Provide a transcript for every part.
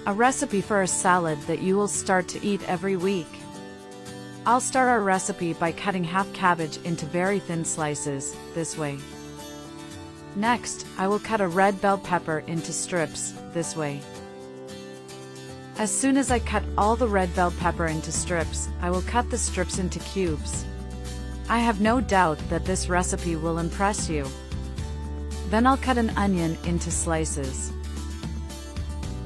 A recipe for a salad that you will start to eat every week. I'll start our recipe by cutting half cabbage into very thin slices, this way. Next, I will cut a red bell pepper into strips, this way. As soon as I cut all the red bell pepper into strips, I will cut the strips into cubes. I have no doubt that this recipe will impress you. Then I'll cut an onion into slices.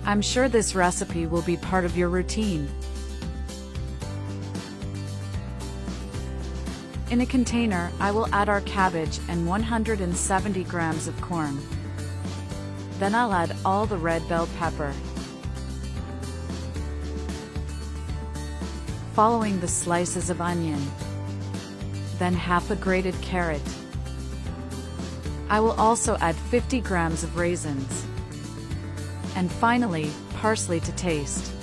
I'm sure this recipe will be part of your routine. In a container, I will add our cabbage and 170 grams of corn. Then I'll add all the red bell pepper, following the slices of onion. Then half a grated carrot. I will also add 50 grams of raisins. And finally, parsley to taste.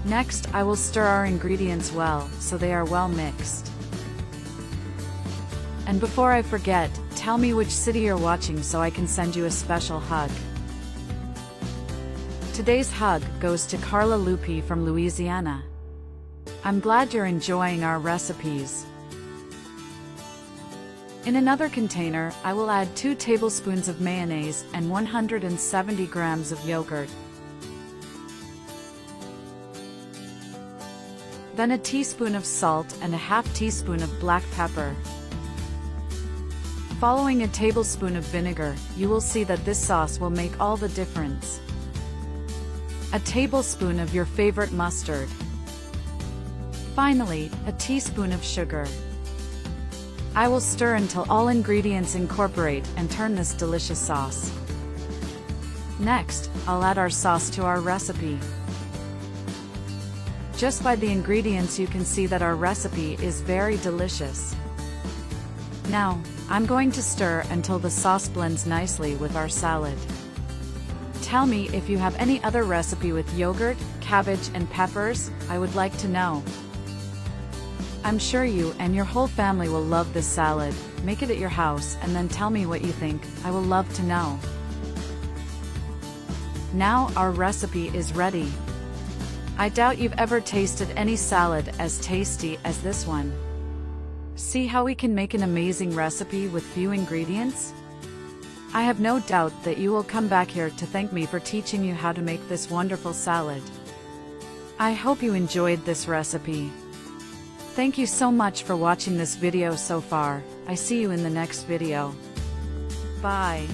Next, I will stir our ingredients well, so they are well mixed. And before I forget, tell me which city you're watching so I can send you a special hug. Today's hug goes to Carla Lupi from Louisiana. I'm glad you're enjoying our recipes. In another container, I will add 2 tablespoons of mayonnaise and 170 grams of yogurt. Then a teaspoon of salt and a half teaspoon of black pepper. Following a tablespoon of vinegar, you will see that this sauce will make all the difference. A tablespoon of your favorite mustard. Finally, a teaspoon of sugar. I will stir until all ingredients incorporate and turn this delicious sauce. Next, I'll add our sauce to our recipe. Just by the ingredients you can see that our recipe is very delicious. Now, I'm going to stir until the sauce blends nicely with our salad. Tell me if you have any other recipe with yogurt, cabbage and peppers, I would like to know. I'm sure you and your whole family will love this salad. Make it at your house and then tell me what you think. I will love to know. Now our recipe is ready. I doubt you've ever tasted any salad as tasty as this one. See how we can make an amazing recipe with few ingredients? I have no doubt that you will come back here to thank me for teaching you how to make this wonderful salad. I hope you enjoyed this recipe. Thank you so much for watching this video so far. I see you in the next video. Bye.